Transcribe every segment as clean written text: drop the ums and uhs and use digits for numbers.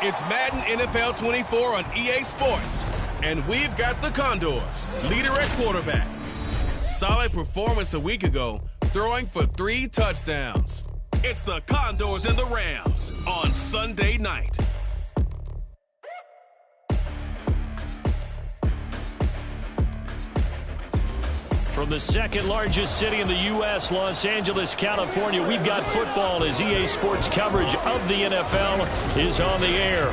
It's Madden NFL 24 on EA Sports, and we've got the Condors, leader at quarterback. Solid performance a week ago, throwing for 3 touchdowns. It's the Condors and the Rams on Sunday night. From the second largest city in the U.S., Los Angeles, California, we've got football as EA Sports coverage of the NFL is on the air.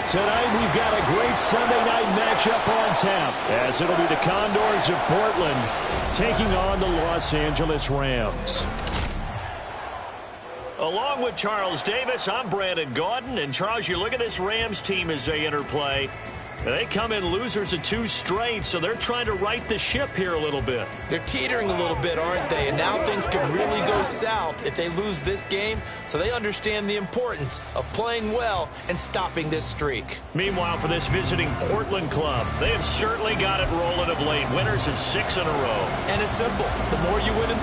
Tonight, we've got a great Sunday night matchup on tap, as it'll be the Condors of Portland taking on the Los Angeles Rams. Along with Charles Davis, I'm Brandon Gaudin. And, Charles, you look at this Rams team as they enter play. They come in losers of 2 straight, so they're trying to right the ship here a little bit. They're teetering a little bit, aren't they? And now things could really go south if they lose this game, so they understand the importance of playing well and stopping this streak. Meanwhile, for this visiting Portland club, they have certainly got it rolling of late. Winners of 6 in a row. And it's simple. The more you win,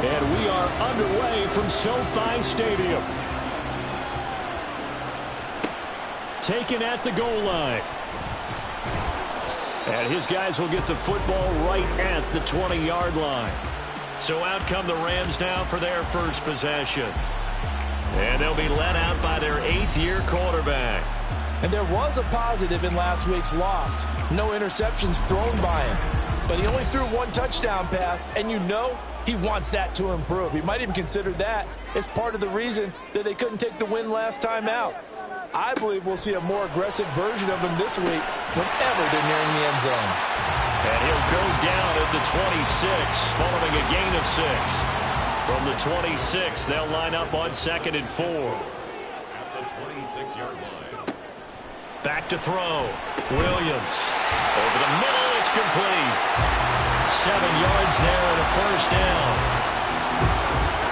And we are underway from SoFi Stadium. Taken at the goal line. And his guys will get the football right at the 20-yard line. So out come the Rams now for their first possession. And they'll be led out by their 8th-year quarterback. and there was a positive in last week's loss. No interceptions thrown by him. But he only threw 1 touchdown pass, and you know he wants that to improve. He might even consider that as part of the reason that they couldn't take the win last time out. I believe we'll see a more aggressive version of him this week whenever they're nearing the end zone. And he'll go down at the 26, following a gain of 6. From the 26, they'll line up on 2nd and 4. At the 26-yard line. Back to throw. Williams. Over the middle, it's complete. 7 yards there and a first down.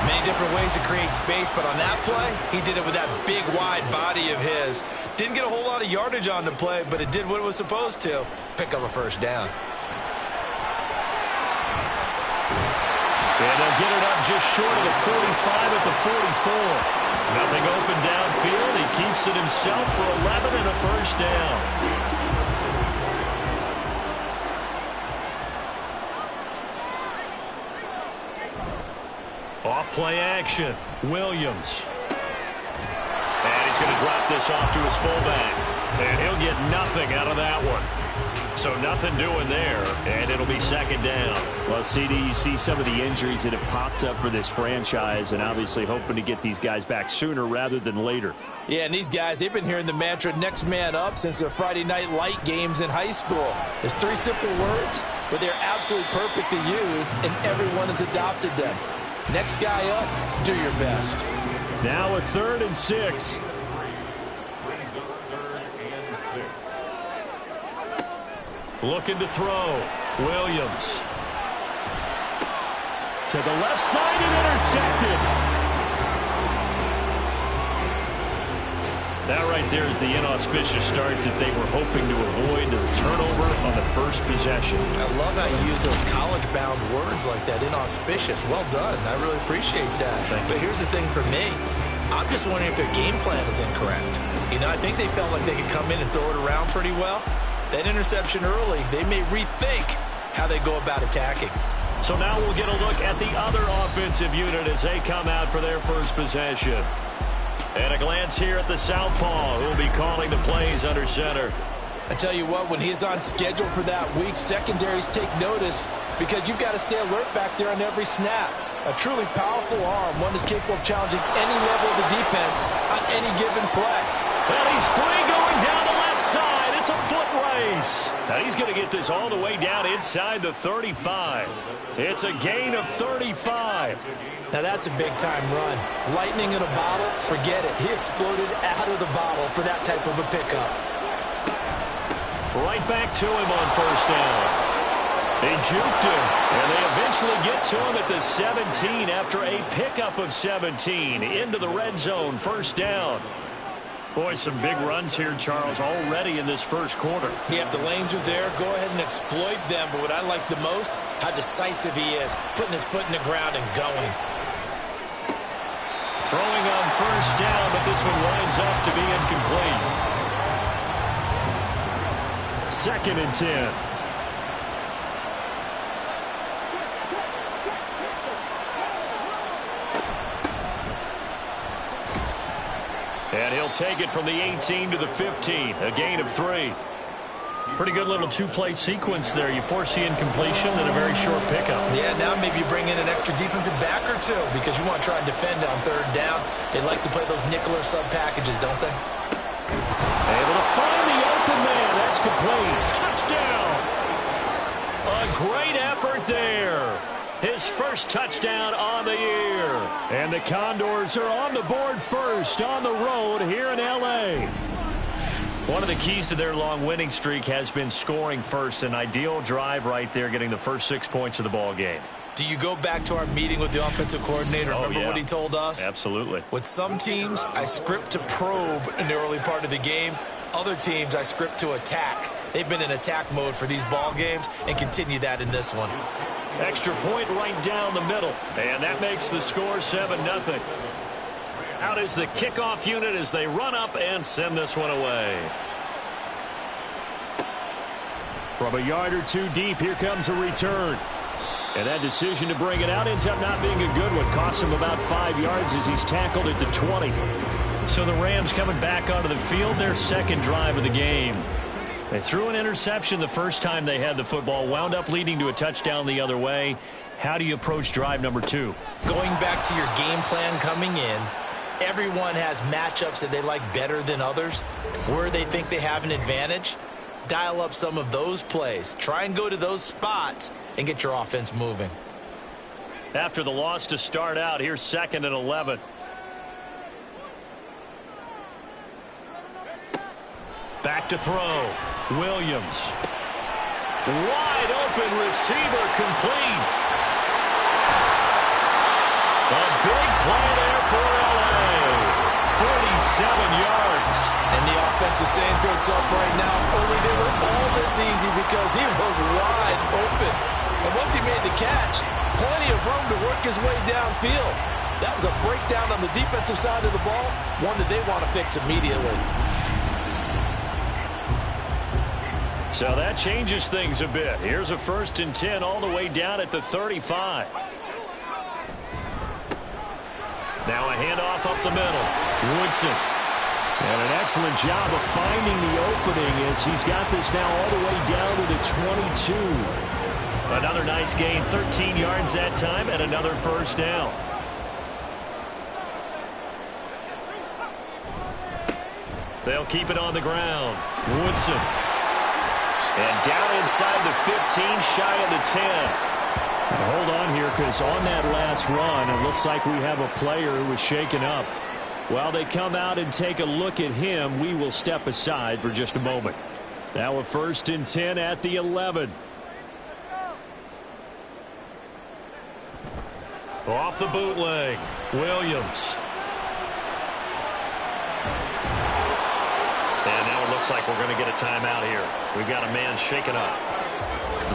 Many different ways to create space, but on that play, he did it with that big, wide body of his. Didn't get a whole lot of yardage on the play, but it did what it was supposed to. Pick up a first down. And they'll get it up just short of the 45 at the 44. Nothing open downfield. He keeps it himself for 11 and a first down. Off play action. Williams. And he's going to drop this off to his fullback. And he'll get nothing out of that one. So nothing doing there, and it'll be 2nd down. Well, CD, you see some of the injuries that have popped up for this franchise, and obviously hoping to get these guys back sooner rather than later. Yeah, and these guys, they've been hearing the mantra next man up since their Friday night light games in high school. It's 3 simple words, but they're absolutely perfect to use, and everyone has adopted them. Next guy up, do your best. Now a 3rd and 6. Looking to throw. Williams. To the left side and intercepted. That right there is the inauspicious start that they were hoping to avoid, the turnover on the first possession. I love how you use those college-bound words like that, inauspicious. Well done. I really appreciate that. But here's the thing for me. I'm just wondering if their game plan is incorrect. You know, I think they felt like they could come in and throw it around pretty well. That interception early, they may rethink how they go about attacking. So now we'll get a look at the other offensive unit as they come out for their first possession. And a glance here at the southpaw, who will be calling the plays under center. I tell you what, when he is on schedule for that week, secondaries take notice because you've got to stay alert back there on every snap. A truly powerful arm, one that's capable of challenging any level of the defense on any given play. And he's free going down the left side. It's a foot race. Now he's going to get this all the way down inside the 35. It's a gain of 35. Now that's a big-time run. Lightning in a bottle, forget it. He exploded out of the bottle for that type of a pickup. Right back to him on first down. They juked him, and they eventually get to him at the 17 after a pickup of 17 into the red zone, first down. Boy, some big runs here, Charles, already in this first quarter. Yeah, if the lanes are there, go ahead and exploit them. But what I like the most, how decisive he is, putting his foot in the ground and going. Throwing on first down, but this one winds up to be incomplete. 2nd and 10. And he'll take it from the 18 to the 15, a gain of 3. Pretty good little two-play sequence there. You force the incompletion, then a very short pickup. Yeah, now maybe you bring in an extra defensive back or two because you want to try and defend on third down. They like to play those nickel or sub packages, don't they? Able to find the open man. That's complete. Touchdown. A great effort there. His first touchdown on the year. And the Condors are on the board first on the road here in L.A. One of the keys to their long winning streak has been scoring first. An ideal drive right there, getting the first 6 points of the ball game. Do you go back to our meeting with the offensive coordinator? Remember what he told us? Absolutely. With some teams, I script to probe in the early part of the game. Other teams, I script to attack. They've been in attack mode for these ball games and continue that in this one. Extra point right down the middle. And that makes the score 7-0. Out is the kickoff unit as they run up and send this one away. From a yard or two deep, here comes a return. And that decision to bring it out ends up not being a good one. Costs him about 5 yards as he's tackled at the 20. So the Rams coming back onto the field, their second drive of the game. They threw an interception the first time they had the football, wound up leading to a touchdown the other way. How do you approach drive number 2? Going back to your game plan coming in, everyone has matchups that they like better than others. Where they think they have an advantage, dial up some of those plays. Try and go to those spots and get your offense moving. After the loss to start out, here's 2nd and 11. Back to throw. Williams. Wide open receiver complete. A big play there for L.A. 47 yards. And the offense is saying to itself right now, if only they were all this easy because he was wide open. And once he made the catch, plenty of room to work his way downfield. That was a breakdown on the defensive side of the ball, one that they want to fix immediately. So that changes things a bit. Here's a 1st and 10 all the way down at the 35. Now a handoff up the middle. Woodson. And an excellent job of finding the opening as he's got this now all the way down to the 22. Another nice gain, 13 yards that time, and another first down. They'll keep it on the ground. Woodson. And down inside the 15, shy of the 10. Now hold on here, because on that last run, it looks like we have a player who was shaken up. While they come out and take a look at him, we will step aside for just a moment. Now a 1st and 10 at the 11. Off the bootleg, Williams. And now it looks like we're going to get a timeout here. We've got a man shaken up.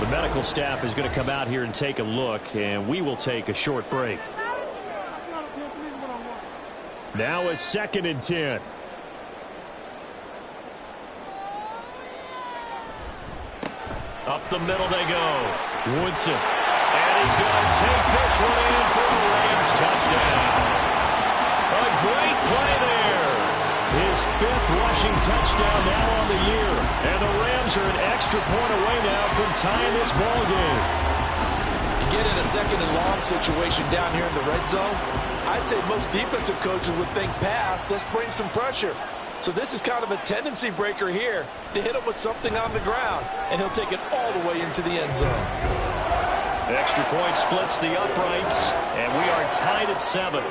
The medical staff is going to come out here and take a look, and we will take a short break. Now a 2nd and 10. Up the middle they go. Woodson. And he's going to take this one in for the Rams touchdown. A great play there. His 5th rushing touchdown now on the year. And the Rams are an extra point away now from tying this ball game. You get in a second and long situation down here in the red zone, I'd say most defensive coaches would think pass, let's bring some pressure. So this is kind of a tendency breaker here to hit him with something on the ground, and he'll take it all the way into the end zone. Extra point splits the uprights, and we are tied at 7.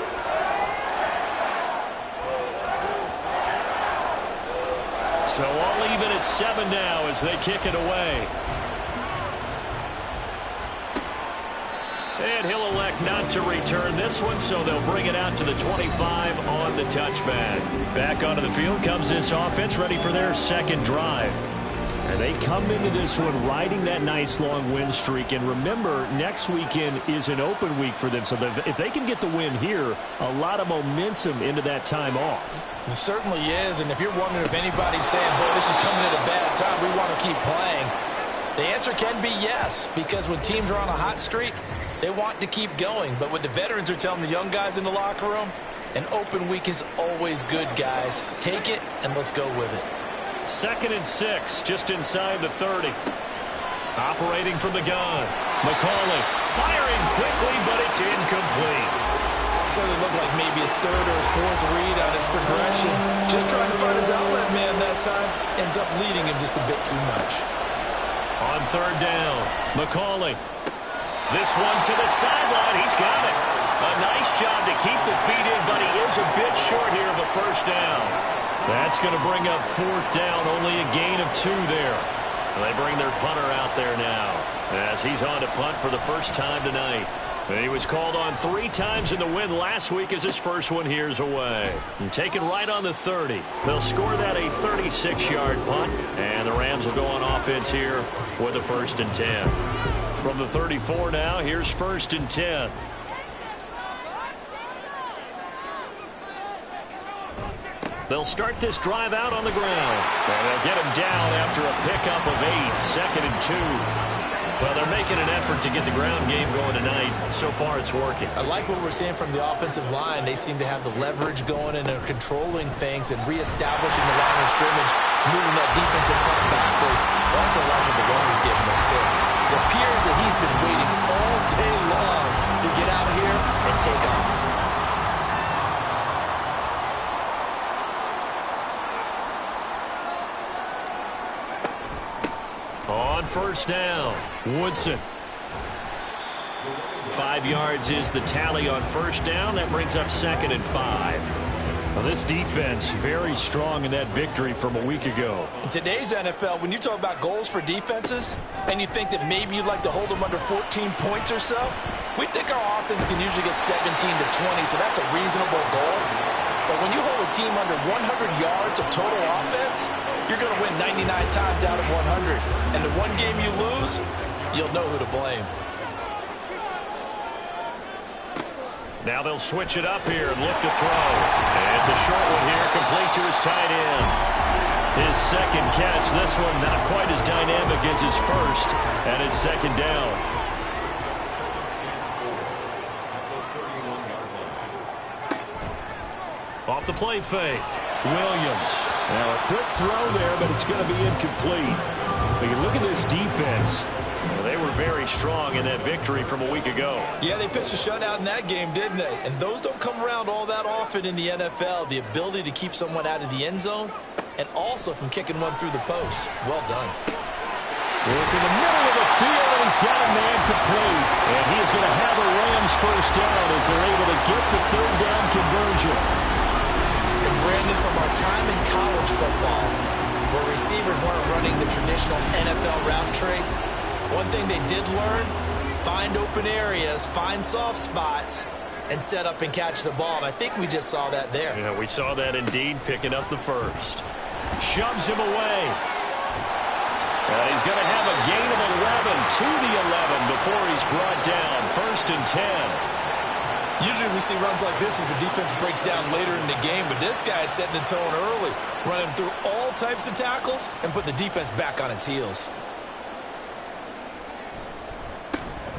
So all even at 7 now as they kick it away. And he'll elect not to return this one, so they'll bring it out to the 25 on the touchback. Back onto the field comes this offense, ready for their second drive. And they come into this one riding that nice long win streak. And remember, next weekend is an open week for them. So if they can get the win here, a lot of momentum into that time off. It certainly is. And if you're wondering if anybody's saying, boy, this is coming at a bad time, we want to keep playing, the answer can be yes. Because when teams are on a hot streak, they want to keep going. But what the veterans are telling the young guys in the locker room, an open week is always good, guys. Take it and let's go with it. 2nd and 6, just inside the 30. Operating from the gun. McCauley firing quickly, but it's incomplete. Certainly looked like maybe his 3rd or his 4th read on his progression. Just trying to find his outlet man that time. Ends up leading him just a bit too much. On 3rd down, McCauley. This one to the sideline. He's got it. A nice job to keep the feet in, but he is a bit short here of the first down. That's going to bring up 4th down. Only a gain of 2 there. They bring their punter out there now as he's on to punt for the first time tonight. He was called on 3 times in the win last week as his first one here's away. And taken right on the 30. They'll score that a 36-yard punt. And the Rams will go on offense here with a 1st and 10. From the 34 now, here's 1st and 10. They'll start this drive out on the ground. And they'll get him down after a pickup of 8. 2nd and 2. Well, they're making an effort to get the ground game going tonight. So far, it's working. I like what we're seeing from the offensive line. They seem to have the leverage going and they're controlling things and reestablishing the line of scrimmage, moving that defensive front backwards. I also like what the runner's giving us, too. It appears that he's been waiting all day long to get out here and take off. On 1st down, Woodson. 5 yards is the tally on 1st down. That brings up 2nd and 5. Well, this defense very strong in that victory from a week ago. In today's NFL, when you talk about goals for defenses, and you think that maybe you'd like to hold them under 14 points or so, we think our offense can usually get 17 to 20, so that's a reasonable goal. But when you hold a team under 100 yards of total offense, you're going to win 99 times out of 100. And the one game you lose, you'll know who to blame. Now they'll switch it up here and look to throw. And it's a short one here, complete to his tight end. His 2nd catch. This one not quite as dynamic as his first. And it's 2nd down. Off the play fake. Williams. Now a quick throw there, but it's going to be incomplete. But you look at this defense. They were very strong in that victory from a week ago. Yeah, they pitched a shutout in that game, didn't they? And those don't come around all that often in the NFL. The ability to keep someone out of the end zone and also from kicking one through the post. Well done. Work in the middle of the field, and he's got a man complete. And he is going to have a Rams 1st down as they're able to get the 3rd down conversion. And Brandon, from our time in college football, where receivers weren't running the traditional NFL route tree, one thing they did learn, find open areas, find soft spots, and set up and catch the ball. And I think we just saw that there. Yeah, we saw that indeed, picking up the 1st. Shoves him away. And he's going to have a gain of 11 to the 11 before he's brought down. 1st and 10. Usually we see runs like this as the defense breaks down later in the game, but this guy's setting the tone early, running through all types of tackles and put the defense back on its heels.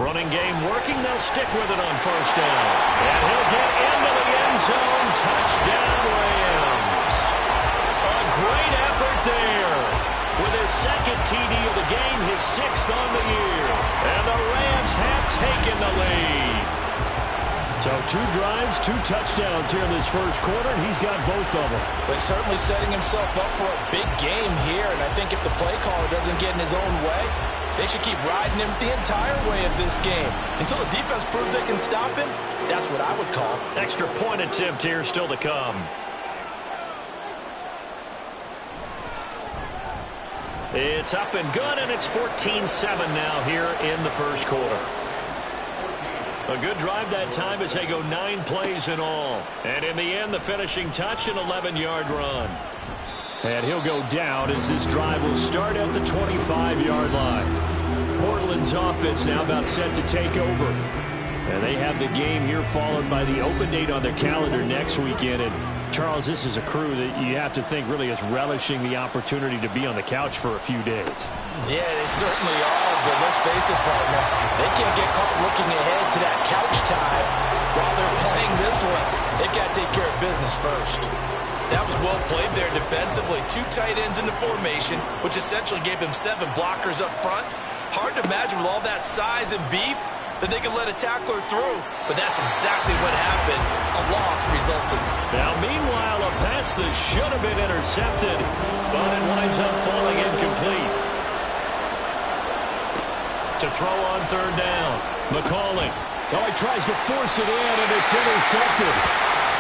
Running game working. They'll stick with it on 1st down. And he'll get into the end zone. Touchdown, Rams. A great effort there. With his 2nd TD of the game, his 6th on the year. And the Rams have taken lead. So 2 drives, 2 touchdowns here in this first quarter, and he's got both of them. But he's certainly setting himself up for a big game here, and I think if the play caller doesn't get in his own way, they should keep riding him the entire way of this game. Until the defense proves they can stop him, that's what I would call. Extra point attempt here still to come. It's up and good, and it's 14-7 now here in the first quarter. A good drive that time as they go 9 plays in all. And in the end, the finishing touch, an 11-yard run. And he'll go down as this drive will start at the 25-yard line. Portland's offense now about set to take over. And they have the game here followed by the open date on their calendar next weekend. And Charles, this is a crew that you have to think really is relishing the opportunity to be on the couch for a few days. Yeah, they certainly are, but let's face it, partner. They can't get caught looking ahead to that couch time while they're playing this one. They've got to take care of business first. That was well played there defensively. 2 tight ends in the formation, which essentially gave them 7 blockers up front. Hard to imagine with all that size and beef that they could let a tackler through, but that's exactly what happened. A loss resulted. Now, meanwhile, a pass that should have been intercepted, but it winds up falling incomplete. To throw on 3rd down, McCauley. Oh, he tries to force it in, and it's intercepted.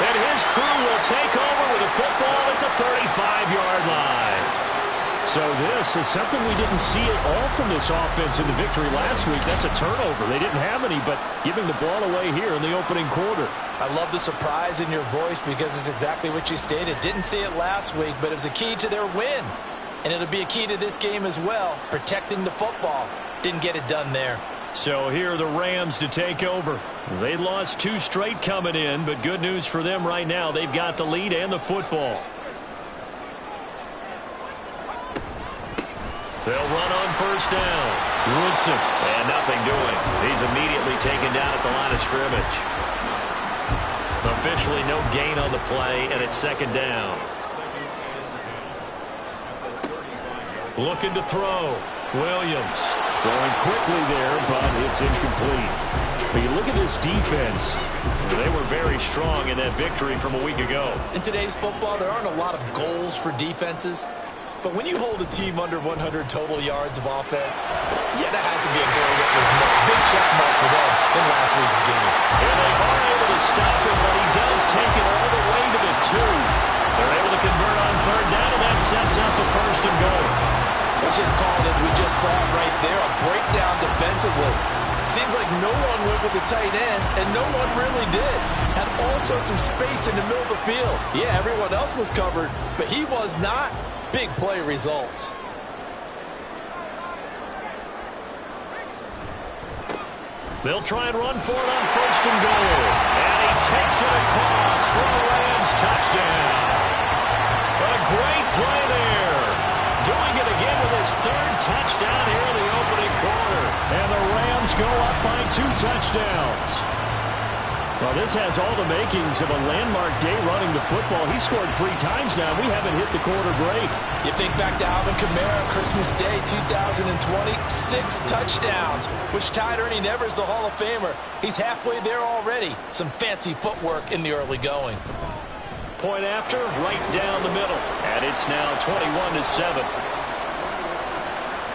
And his crew will take over with a football at the 35-yard line. So this is something we didn't see at all from this offense in the victory last week. That's a turnover. They didn't have any, but giving the ball away here in the opening quarter. I love the surprise in your voice because it's exactly what you stated. Didn't see it last week, but it was a key to their win. And it'll be a key to this game as well, protecting the football. Didn't get it done there. So here are the Rams to take over. They lost 2 straight coming in, but good news for them right now. They've got the lead and the football. They'll run on 1st down. Woodson. And nothing doing. He's immediately taken down at the line of scrimmage. Officially no gain on the play, and it's 2nd down. Looking to throw. Williams. Throwing quickly there, but it's incomplete. But you look at this defense. They were very strong in that victory from a week ago. In today's football, there aren't a lot of goals for defenses. But when you hold a team under 100 total yards of offense, yeah, that has to be a goal that was a big check mark for them in last week's game. And they are able to stop him, but he does take it all the way to the 2. They're able to convert on 3rd down, and that sets up the 1st and goal. Let's just call it as we just saw it right there, a breakdown defensively. Seems like no one went with the tight end, and no one really did. Had all sorts of space in the middle of the field. Yeah, everyone else was covered, but he was not. Big play results. They'll try and run for it on 1st and goal. And he takes it across for a Rams touchdown. A great play there. Doing it again with his 3rd touchdown here in the opening quarter. And the Rams go up by 2 touchdowns. Well, this has all the makings of a landmark day running the football. He scored 3 times now. We haven't hit the quarter break. You think back to Alvin Kamara, Christmas Day 2020, 6 touchdowns, which tied Ernie Nevers, the Hall of Famer. He's halfway there already. Some fancy footwork in the early going. Point after, right down the middle. And it's now 21-7.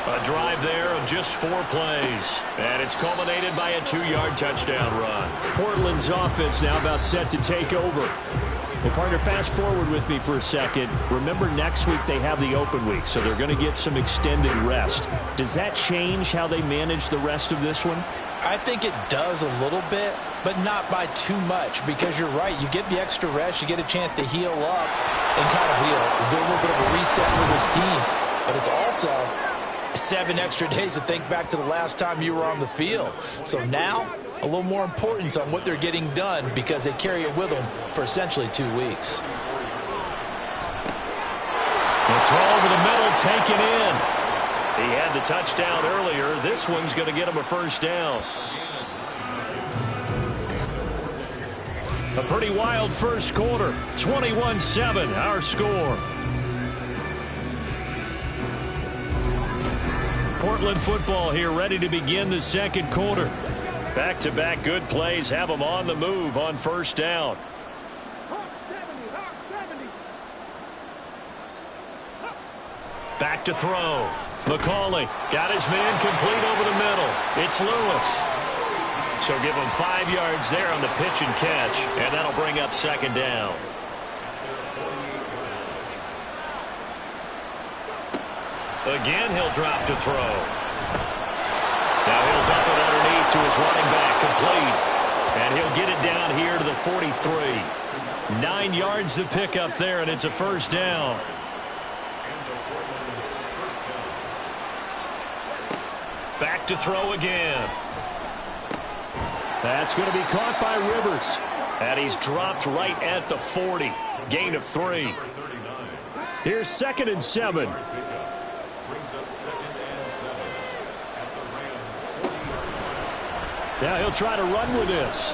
A drive there of just 4 plays. And it's culminated by a 2-yard touchdown run. Portland's offense now about set to take over. Well, partner, fast forward with me for a second. Remember, next week they have the open week, so they're going to get some extended rest. Does that change how they manage the rest of this one? I think it does a little bit, but not by too much, because you're right. You get the extra rest, you get a chance to heal up and kind of do a little bit of a reset for this team. But it's also 7 extra days to think back to the last time you were on the field. So now, a little more importance on what they're getting done because they carry it with them for essentially 2 weeks. The throw over the middle, taken in. He had the touchdown earlier. This one's going to get him a 1st down. A pretty wild first quarter. 21-7, our score. Portland football here, ready to begin the second quarter. Back-to-back good plays have them on the move on first down. Back to throw. McCauley got his man complete over the middle. It's Lewis. So give him 5 yards there on the pitch and catch, and that'll bring up second down. Again, he'll drop to throw. Now he'll dump it underneath to his running back, complete. And he'll get it down here to the 43. 9 yards to pick up there, and it's a first down. Back to throw again. That's going to be caught by Rivers. And he's dropped right at the 40. Gain of 3. Here's 2nd and 7. Now he'll try to run with this.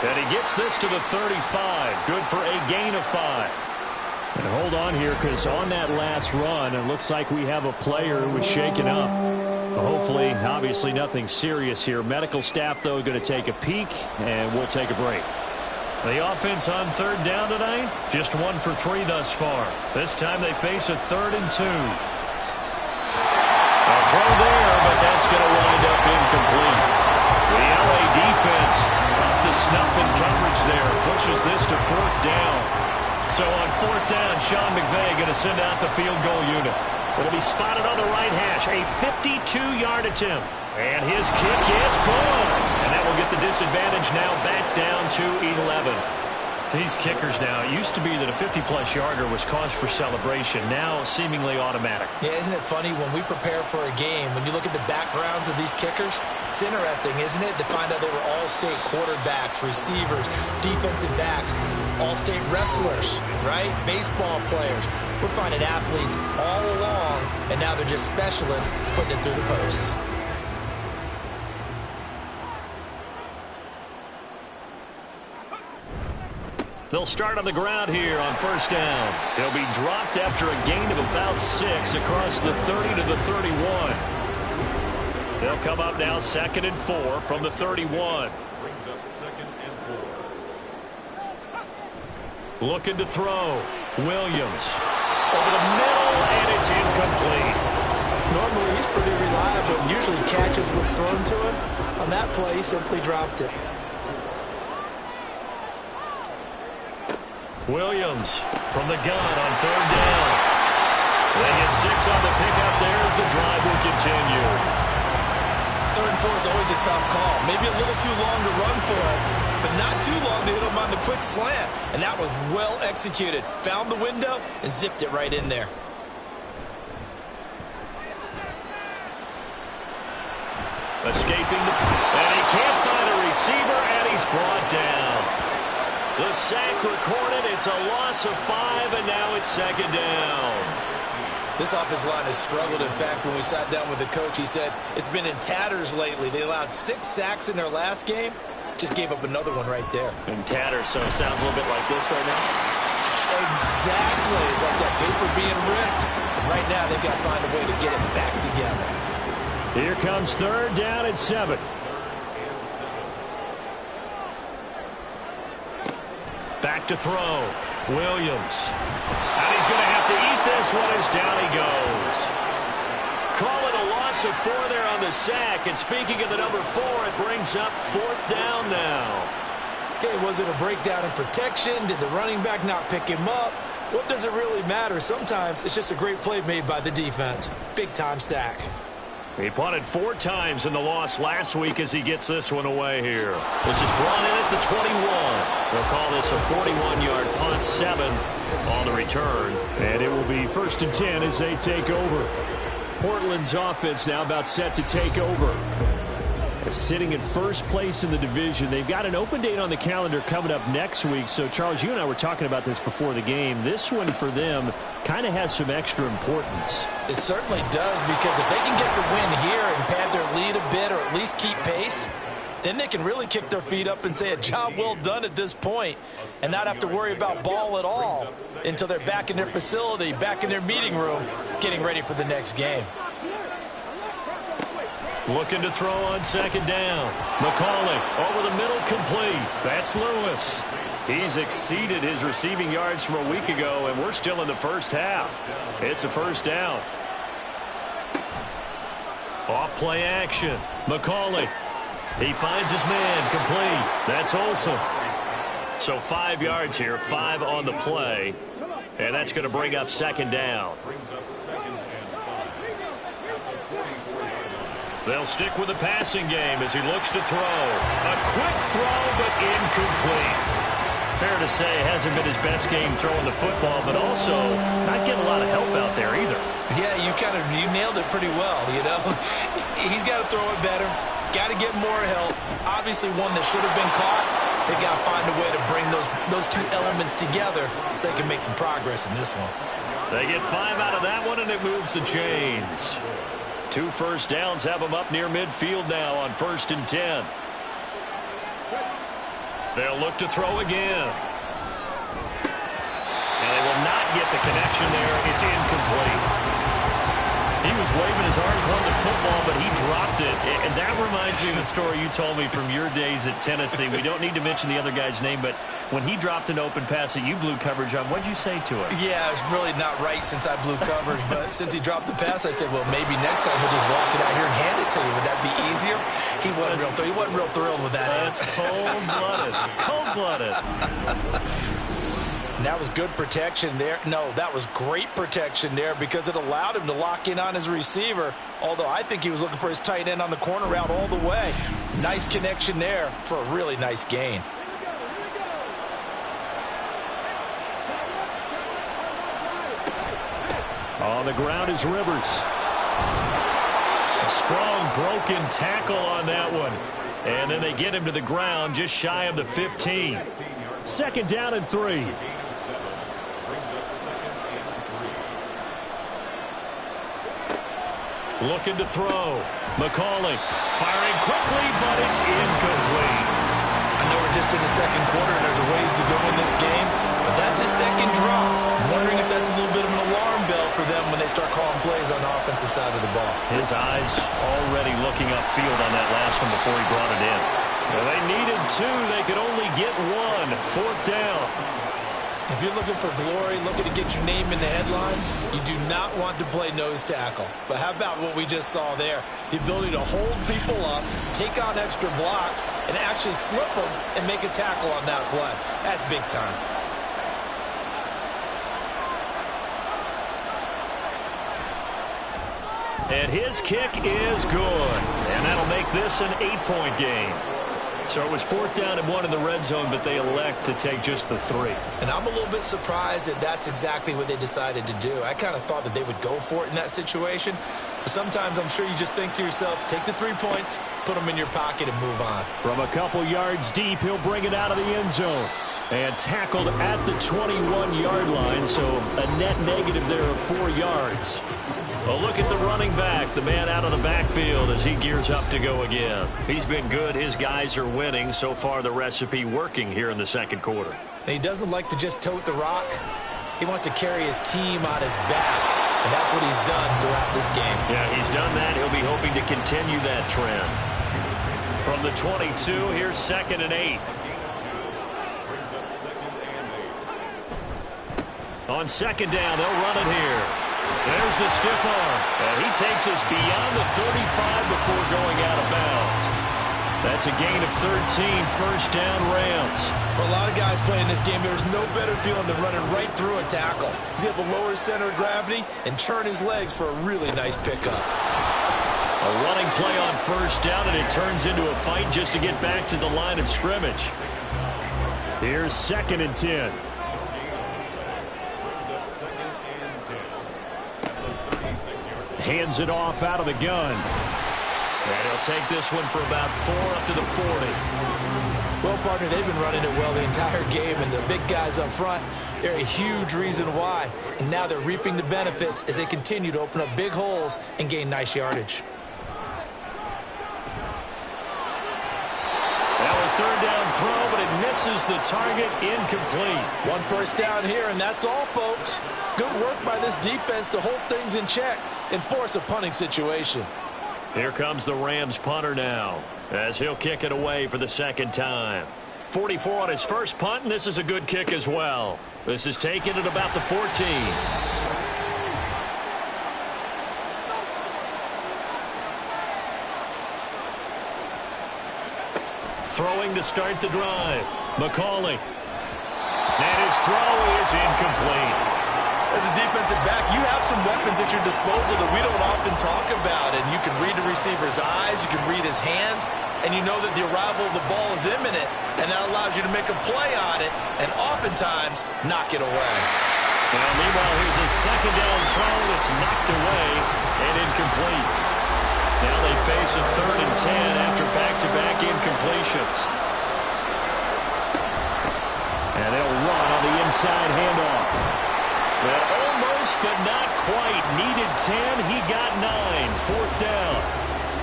And he gets this to the 35. Good for a gain of 5. And hold on here, because on that last run, it looks like we have a player who was shaken up. Hopefully, obviously nothing serious here. Medical staff, though, going to take a peek, and we'll take a break. The offense on third down tonight, just 1 for 3 thus far. This time they face a 3rd and 2. A throw there, but that's going to wind up incomplete. The LA defense up to snuff in coverage there. Pushes this to 4th down. So on 4th down, Sean McVay going to send out the field goal unit. It'll be spotted on the right hash. A 52-yard attempt. And his kick is good. And that will get the disadvantage now back down to 11. These kickers now, it used to be that a 50-plus yarder was cause for celebration. Now seemingly automatic. Yeah, isn't it funny when we prepare for a game, when you look at the backgrounds of these kickers, it's interesting, isn't it, to find out they were all-state quarterbacks, receivers, defensive backs, all-state wrestlers, right? Baseball players. We're finding athletes all along, and now they're just specialists putting it through the posts. They'll start on the ground here on first down. He'll be dropped after a gain of about 6 across the 30 to the 31. They'll come up now 2nd and 4 from the 31. Brings up 2nd and 4. Looking to throw. Williams. Over the middle, and it's incomplete. Normally he's pretty reliable. Usually catches what's thrown to him. On that play, he simply dropped it. Williams from the gun on 3rd down. They get 6 on the pickup there as the drive will continue. 3rd and 4 is always a tough call. Maybe a little too long to run for it, but not too long to hit him on the quick slant. And that was well executed. Found the window and zipped it right in there. Escaping the... And he can't find a receiver, and he's brought down. The sack recorded. It's a loss of 5, and now it's 2nd down. This offensive line has struggled. In fact, when we sat down with the coach, he said it's been in tatters lately. They allowed 6 sacks in their last game. Just gave up another one right there. In tatters, so it sounds a little bit like this right now. Exactly. It's like that paper being ripped. And right now, they've got to find a way to get it back together. Here comes 3rd down and 7. Back to throw. Williams. And he's going to have to eat this one as down he goes. Call it a loss of 4 there on the sack. And speaking of the number 4, it brings up 4th down now. Okay, was it a breakdown in protection? Did the running back not pick him up? What does it really matter? Sometimes it's just a great play made by the defense. Big-time sack. He punted 4 times in the loss last week as he gets this one away here. This is brought in at the 21. They'll call this a 41-yard punt, 7 on the return. And it will be 1st and 10 as they take over. Portland's offense now about set to take over. Sitting in first place in the division. They've got an open date on the calendar coming up next week. So, Charles, you and I were talking about this before the game. This one for them kind of has some extra importance. It certainly does, because if they can get the win here and pad their lead a bit or at least keep pace, then they can really kick their feet up and say a job well done at this point and not have to worry about ball at all until they're back in their facility, back in their meeting room, getting ready for the next game. Looking to throw on second down. McCauley over the middle, complete. That's Lewis. He's exceeded his receiving yards from a week ago, and we're still in the first half. It's a first down. Off play action. McCauley. He finds his man, complete. That's Olsen. So 5 yards here, 5 on the play, and that's going to bring up second down. They'll stick with the passing game as he looks to throw. A quick throw, but incomplete. Fair to say, hasn't been his best game throwing the football, but also not getting a lot of help out there either. Yeah, you nailed it pretty well, you know. He's got to throw it better. Got to get more help. Obviously one that should have been caught. They got to find a way to bring those two elements together so they can make some progress in this one. They get 5 out of that one, and it moves the chains. 2 first downs have them up near midfield now on 1st and 10. They'll look to throw again. And they will not get the connection there. It's incomplete. He was waving his arms, wanting the football, but he dropped it. And that reminds me of the story you told me from your days at Tennessee. We don't need to mention the other guy's name, but when he dropped an open pass that you blew coverage on, what'd you say to him? Yeah, it's really not right since I blew coverage, but since he dropped the pass, I said, well, maybe next time he'll just walk it out here and hand it to you. Would that be easier? He wasn't real thrilled with that answer. That's cold-blooded. Cold-blooded. And that was good protection there. No, that was great protection there because it allowed him to lock in on his receiver, although I think he was looking for his tight end on the corner route all the way. Nice connection there for a really nice gain. On the ground is Rivers. A strong broken tackle on that one. And then they get him to the ground just shy of the 15. 2nd down and 3. Looking to throw. McCauley firing quickly, but it's incomplete. I know we're just in the second quarter and there's a ways to go in this game, but that's his second drop. I'm wondering if that's a little bit of an alarm bell for them when they start calling plays on the offensive side of the ball. His eyes already looking upfield on that last one before he brought it in. Well, they needed 2. They could only get 1. 4th down. If you're looking for glory, looking to get your name in the headlines, you do not want to play nose tackle. But how about what we just saw there? The ability to hold people up, take on extra blocks, and actually slip them and make a tackle on that play. That's big time. And his kick is good. And that'll make this an 8-point game. So it was 4th down and 1 in the red zone, but they elect to take just the 3. And I'm a little bit surprised that that's exactly what they decided to do. I kind of thought that they would go for it in that situation. But sometimes I'm sure you just think to yourself, take the 3 points, put them in your pocket, and move on. From a couple yards deep, he'll bring it out of the end zone. And tackled at the 21-yard line, so a net negative there of 4 yards. Well, look at the running back, the man out of the backfield as he gears up to go again. He's been good. His guys are winning. So far, the recipe working here in the second quarter. And he doesn't like to just tote the rock. He wants to carry his team on his back, and that's what he's done throughout this game. Yeah, he's done that. He'll be hoping to continue that trend. From the 22, here's 2nd and 8. On 2nd down, they'll run it here. There's the stiff arm, and he takes us beyond the 35 before going out of bounds. That's a gain of 13, 1st down Rams. For a lot of guys playing this game, there's no better feeling than running right through a tackle. He's able to lower his center of gravity and churn his legs for a really nice pickup. A running play on 1st down, and it turns into a fight just to get back to the line of scrimmage. Here's 2nd and 10. Hands it off out of the gun. And he'll take this one for about 4 up to the 40. Well, partner, they've been running it well the entire game, and the big guys up front, they're a huge reason why. And now they're reaping the benefits as they continue to open up big holes and gain nice yardage. Now a 3rd down throw, but it misses the target, incomplete. 1 first down here, and that's all, folks. Good work by this defense to hold things in check and force a punting situation. Here comes the Rams punter now, as he'll kick it away for the second time. 44 on his first punt, and this is a good kick as well. This is taken at about the 14. Throwing to start the drive. McCauley. And his throw is incomplete. As a defensive back, you have some weapons at your disposal that we don't often talk about. And you can read the receiver's eyes, you can read his hands, and you know that the arrival of the ball is imminent, and that allows you to make a play on it and oftentimes knock it away. Well, meanwhile, here's a second down throw that's knocked away and incomplete. Now they face a 3rd and 10 after back-to-back incompletions. And they'll run on the inside handoff. Well, almost, but not quite. Needed 10. He got 9. 4th down.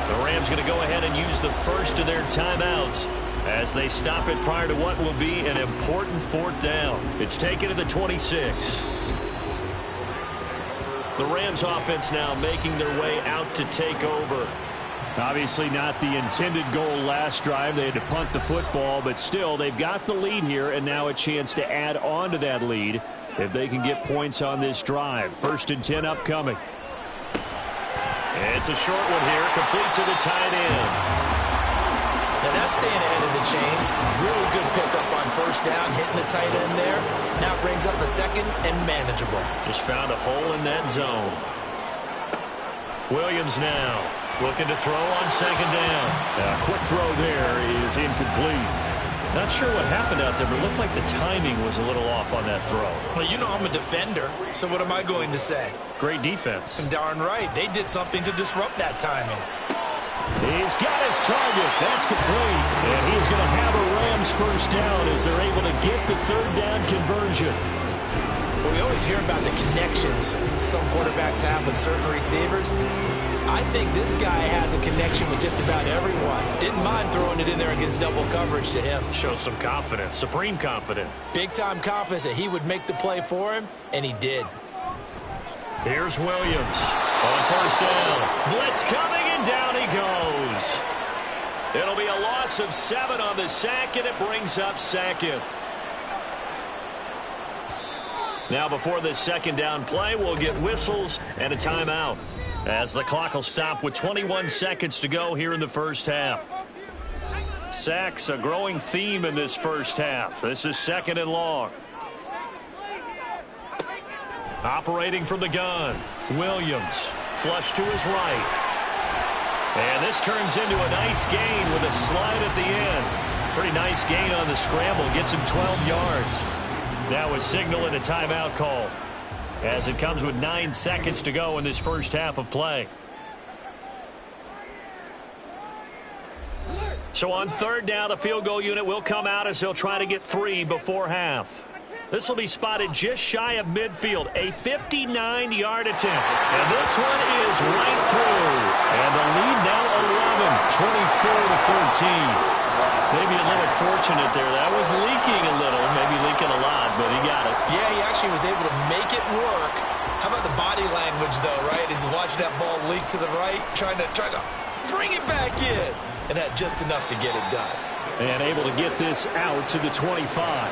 The Rams going to go ahead and use the first of their timeouts as they stop it prior to what will be an important 4th down. It's taken to the 26. The Rams offense now making their way out to take over. Obviously not the intended goal last drive. They had to punt the football, but still they've got the lead here, and now a chance to add on to that lead if they can get points on this drive. 1st and 10 upcoming. It's a short one here, complete to the tight end. Now that's staying ahead of the chains. Really good pickup on 1st down, hitting the tight end there. Now brings up a 2nd and manageable. Just found a hole in that zone. Williams now looking to throw on 2nd down. A quick throw there is incomplete. Not sure what happened out there, but it looked like the timing was a little off on that throw. Well, you know I'm a defender, so what am I going to say? Great defense. And darn right. They did something to disrupt that timing. He's got his target. That's complete. And he's going to have a Rams 1st down as they're able to get the 3rd down conversion. Well, we always hear about the connections some quarterbacks have with certain receivers. I think this guy has a connection with just about everyone. Didn't mind throwing it in there against double coverage to him. Shows some confidence, supreme confidence. Big-time confidence that he would make the play for him, and he did. Here's Williams on 1st down. Blitz coming, and down he goes. It'll be a loss of 7 on the sack, and it brings up 2nd. Now before this 2nd down play, we'll get whistles and a timeout, as the clock will stop with 21 seconds to go here in the 1st half. Sacks, a growing theme in this 1st half. This is 2nd and long. Operating from the gun, Williams, flush to his right. And this turns into a nice gain with a slide at the end. Pretty nice gain on the scramble, gets him 12 yards. Now a signal and a timeout call, as it comes with 9 seconds to go in this 1st half of play. So on 3rd down, the field goal unit will come out as they'll try to get 3 before half. This will be spotted just shy of midfield, a 59-yard attempt. And this one is right through. And the lead now 11, 24-13. Maybe a little fortunate there. That was leaking a little, maybe leaking a lot, but he got it. Yeah, he actually was able to make it work. How about the body language, though, right? As he's watching that ball leak to the right, trying to bring it back in. And had just enough to get it done. And able to get this out to the 25.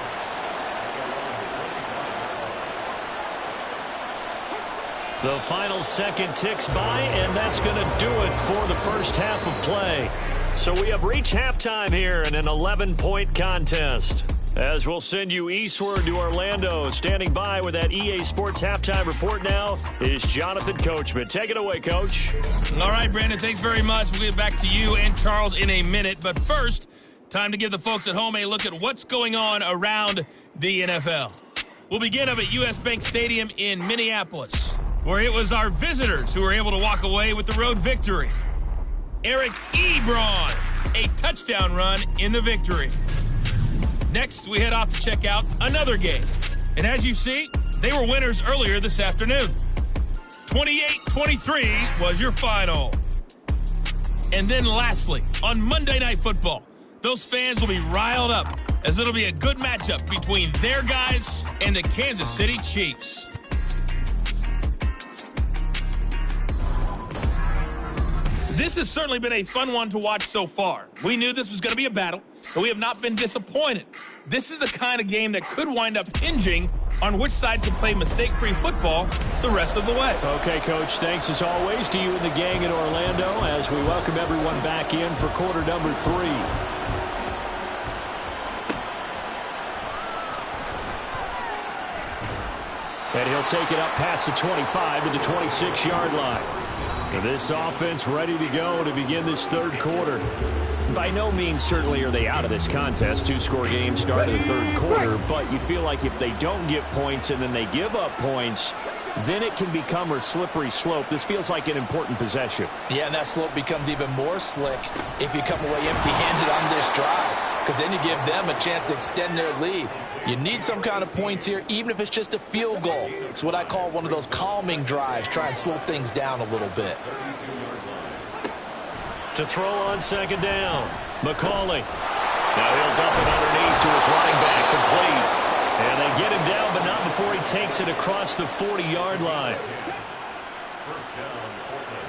The final second ticks by, and that's going to do it for the 1st half of play. So we have reached halftime here in an 11-point contest. As we'll send you eastward to Orlando. Standing by with that EA Sports halftime report now is Jonathan Coachman. Take it away, Coach. All right, Brandon, thanks very much. We'll get back to you and Charles in a minute. But first, time to give the folks at home a look at what's going on around the NFL. We'll begin up at U.S. Bank Stadium in Minneapolis, where it was our visitors who were able to walk away with the road victory. Eric Ebron, a touchdown run in the victory. Next, we head off to check out another game. And as you see, they were winners earlier this afternoon. 28-23 was your final. And then lastly, on Monday Night Football, those fans will be riled up as it'll be a good matchup between their guys and the Kansas City Chiefs. This has certainly been a fun one to watch so far. We knew this was going to be a battle, but we have not been disappointed. This is the kind of game that could wind up hinging on which side can play mistake-free football the rest of the way. Okay, Coach, thanks as always to you and the gang in Orlando as we welcome everyone back in for quarter number 3. And he'll take it up past the 25 to the 26-yard line. This offense ready to go to begin this third quarter. By no means certainly are they out of this contest. 2-score game start of the third quarter, but you feel like if they don't get points and then they give up points, then it can become a slippery slope. This feels like an important possession. Yeah, and that slope becomes even more slick if you come away empty-handed on this drive, because then you give them a chance to extend their lead. You need some kind of points here, even if it's just a field goal. It's what I call one of those calming drives. Try and slow things down a little bit. To throw on second down, McCauley. Now he'll dump it underneath to his running back, complete. And they get him down, but not before he takes it across the 40-yard line. First down, Portland.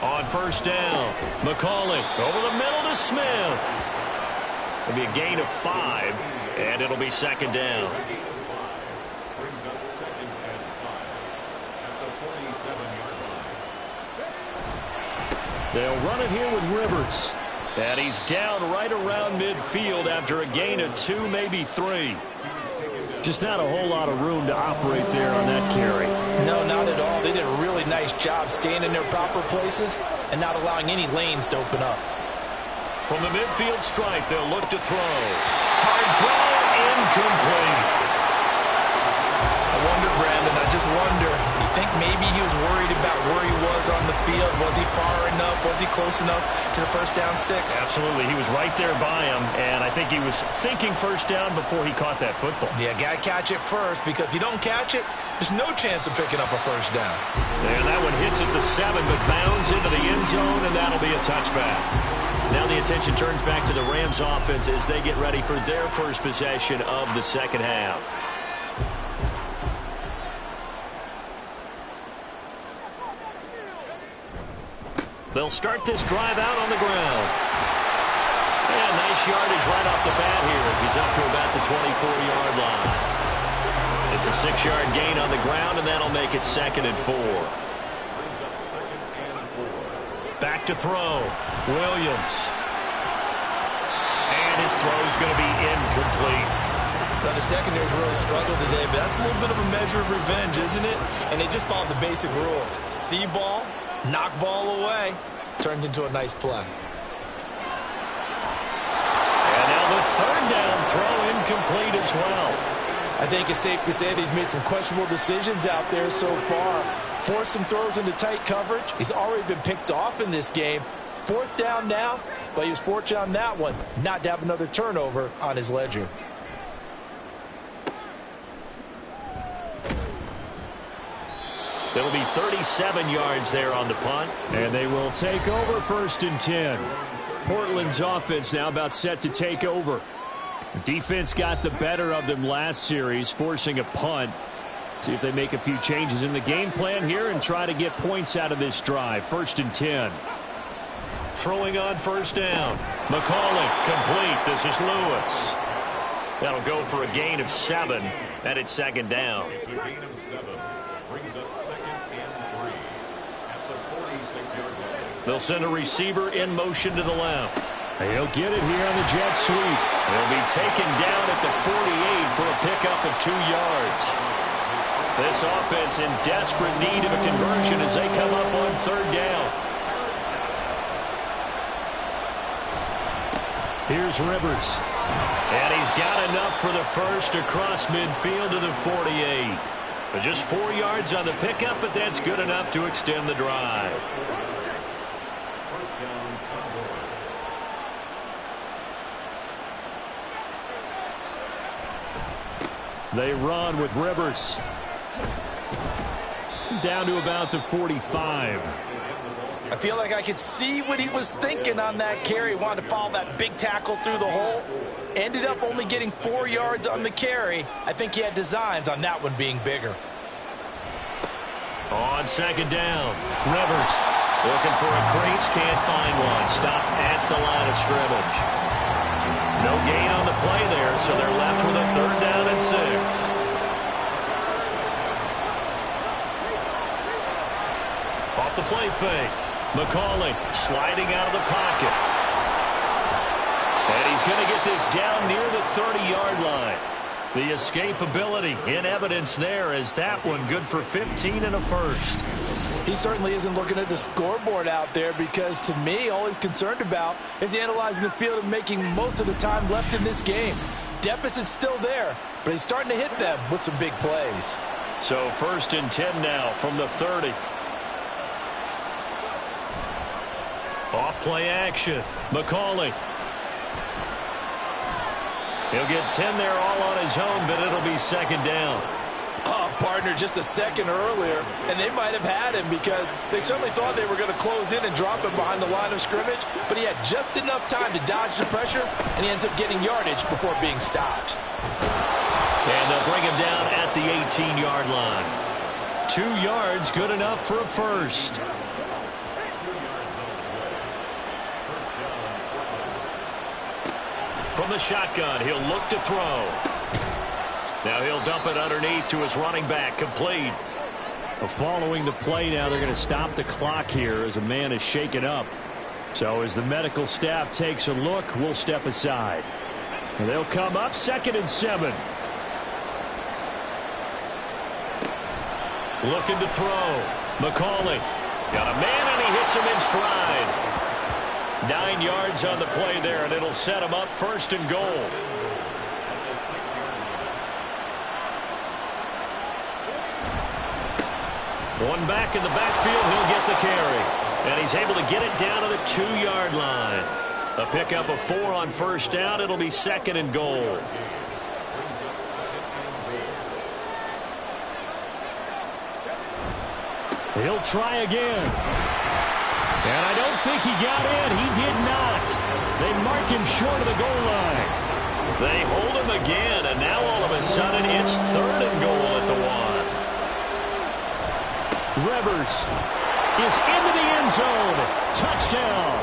On first down, McCauley over the middle to Smith. It'll be a gain of 5, and it'll be second down. Brings up 2nd and 5 at the 47-yard line. They'll run it here with Rivers. And he's down right around midfield after a gain of 2, maybe 3. Just not a whole lot of room to operate there on that carry. No, not at all. They did a really nice job staying in their proper places and not allowing any lanes to open up. From the midfield stripe, they'll look to throw. Hard throw, incomplete. I wonder, Brandon, I just wonder, you think maybe he was worried about where he was on the field? Was he far enough? Was he close enough to the first down sticks? Absolutely. He was right there by him, and I think he was thinking first down before he caught that football. Yeah, got to catch it first, because if you don't catch it, there's no chance of picking up a first down. And that one hits at the 7, but bounds into the end zone, and that'll be a touchback. Now the attention turns back to the Rams offense as they get ready for their first possession of the second half. They'll start this drive out on the ground. And nice yardage right off the bat here as he's up to about the 24-yard line. It's a 6-yard gain on the ground, and that'll make it 2nd and 4. Brings up 2nd and 4. Back to throw. Williams. And his throw's going to be incomplete. Now, the secondary's really struggled today, but that's a little bit of a measure of revenge, isn't it? And they just followed the basic rules. See ball, knock ball away, turns into a nice play. And now the third down throw incomplete as well. I think it's safe to say that he's made some questionable decisions out there so far. Forced some throws into tight coverage. He's already been picked off in this game. 4th down now, but he was fortunate on that one not to have another turnover on his ledger. It'll be 37 yards there on the punt. And they will take over 1st and 10. Portland's offense now about set to take over. Defense got the better of them last series, forcing a punt. See if they make a few changes in the game plan here and try to get points out of this drive. 1st and 10. Throwing on first down. McCauley complete. This is Lewis. That'll go for a gain of 7, and it's 2nd down. It's a gain of 7. Brings up 2nd and 3 at the 46-yard line. They'll send a receiver in motion to the left. He'll get it here on the jet sweep. He'll be taken down at the 48 for a pickup of 2 yards. This offense in desperate need of a conversion as they come up on 3rd down. Here's Rivers. And he's got enough for the first across midfield to the 48. But just 4 yards on the pickup, but that's good enough to extend the drive. First down, Condors. They run with Rivers. Down to about the 45. I feel like I could see what he was thinking on that carry. Wanted to follow that big tackle through the hole. Ended up only getting 4 yards on the carry. I think he had designs on that one being bigger. On second down, Rivers looking for a crease, can't find one. Stopped at the line of scrimmage. No gain on the play there, so they're left with a 3rd down and 6. Off the play fake, McCauley sliding out of the pocket. And he's going to get this down near the 30-yard line. The escapability in evidence there as that one good for 15 and a first. He certainly isn't looking at the scoreboard out there because, to me, all he's concerned about is analyzing the field and making most of the time left in this game. Deficit's still there, but he's starting to hit them with some big plays. So 1st and 10 now from the 30. Off play action, McCauley. He'll get 10 there all on his own, but it'll be 2nd down. Oh, partner, just a second earlier, and they might have had him because they certainly thought they were going to close in and drop him behind the line of scrimmage, but he had just enough time to dodge the pressure, and he ends up getting yardage before being stopped. And they'll bring him down at the 18-yard line. 2 yards, good enough for a first. From the shotgun, he'll look to throw. Now he'll dump it underneath to his running back, complete. Following the play now, they're going to stop the clock here as a man is shaken up. So as the medical staff takes a look, we'll step aside. And they'll come up 2nd and 7. Looking to throw. McCauley got a man and he hits him in stride. 9 yards on the play there, and it'll set him up 1st and goal. One back in the backfield, he'll get the carry. And he's able to get it down to the 2-yard line. A pickup of 4 on 1st down. It'll be 2nd and goal. He'll try again. And I don't think he got in. He did not. They mark him short of the goal line. They hold him again, and now all of a sudden it's 3rd and goal at the 1. Rivers is into the end zone. Touchdown.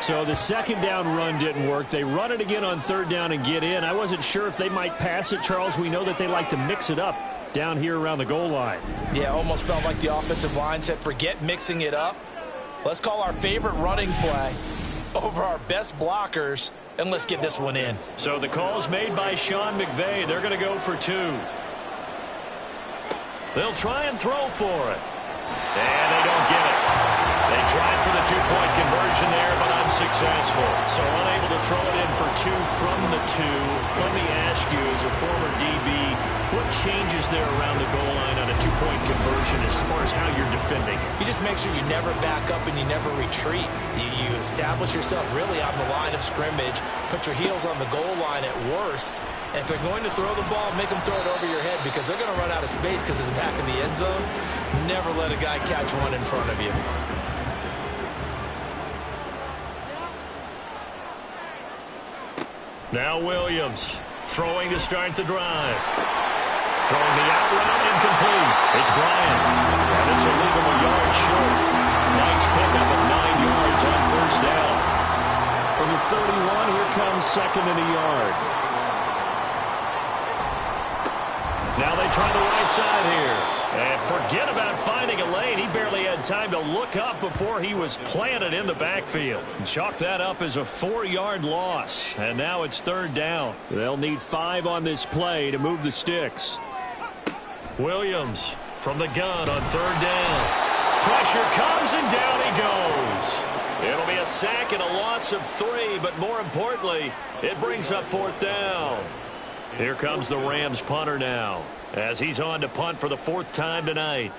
So the 2nd down run didn't work. They run it again on 3rd down and get in. I wasn't sure if they might pass it, Charles. We know that they like to mix it up down here around the goal line. Yeah, almost felt like the offensive line said, forget mixing it up. Let's call our favorite running play over our best blockers, and let's get this one in. So the call's made by Sean McVay. They're going to go for 2. They'll try and throw for it. And they don't get it. They tried for the 2-point conversion there, but unsuccessful. So unable to throw it in for 2 from the 2. Let me ask you, as a former DB, what changes there around the goal line on a 2-point conversion as far as how you're defending? You just make sure you never back up and you never retreat. You establish yourself really on the line of scrimmage, put your heels on the goal line at worst, and if they're going to throw the ball, make them throw it over your head because they're going to run out of space because of the back of the end zone. Never let a guy catch one in front of you. Now Williams throwing to start the drive. Throwing the out route, incomplete. It's Bryant. And this will leave him a yard short. Nice pickup of 9 yards on 1st down. From the 31, here comes 2nd and a yard. Now they try the right side here. And forget about finding a lane. He barely had time to look up before he was planted in the backfield. Chalk that up as a 4-yard loss. And now it's 3rd down. They'll need 5 on this play to move the sticks. Williams from the gun on 3rd down. Pressure comes and down he goes. It'll be a sack and a loss of 3, but more importantly, it brings up 4th down. Here comes the Rams punter now, as he's on to punt for the 4th time tonight.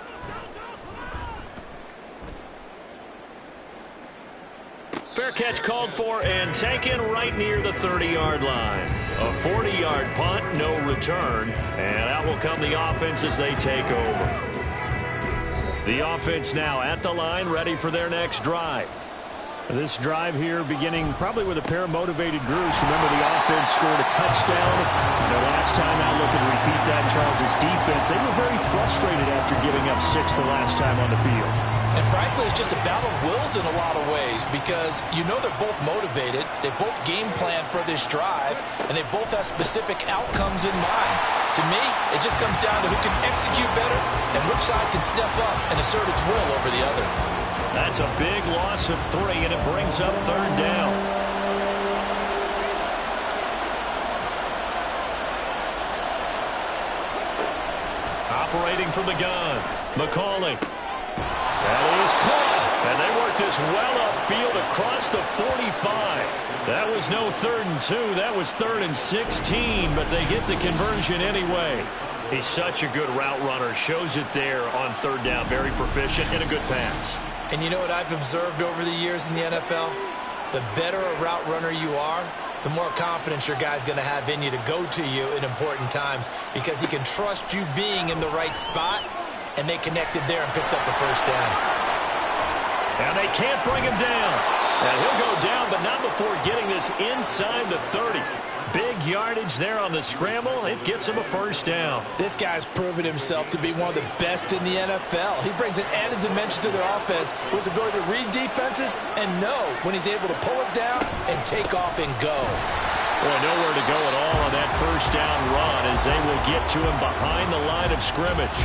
Fair catch called for and taken right near the 30-yard line. A 40-yard punt, no return, and out will come the offense as they take over. The offense now at the line, ready for their next drive. This drive here beginning probably with a pair of motivated groups. Remember, the offense scored a touchdown. The last time out, looking to repeat that, Charles' defense, they were very frustrated after giving up 6 the last time on the field. And frankly, it's just a battle of wills in a lot of ways because you know they're both motivated, they both game plan for this drive, and they both have specific outcomes in mind. To me, it just comes down to who can execute better and which side can step up and assert its will over the other. That's a big loss of 3, and it brings up 3rd down. Operating from the gun, McCauley. That is caught, and they work this well upfield across the 45. That was no 3rd and 2. That was 3rd and 16, but they get the conversion anyway. He's such a good route runner. Shows it there on 3rd down. Very proficient and a good pass. And you know what I've observed over the years in the NFL? The better a route runner you are, the more confidence your guy's going to have in you to go to you in important times because he can trust you being in the right spot, and they connected there and picked up the 1st down. And they can't bring him down. And he'll go down, but not before getting this inside the 30. Big yardage there on the scramble. It gets him a 1st down. This guy's proven himself to be one of the best in the NFL. He brings an added dimension to their offense with his ability to read defenses and know when he's able to pull it down and take off and go. Boy, nowhere to go at all on that 1st down run as they will get to him behind the line of scrimmage.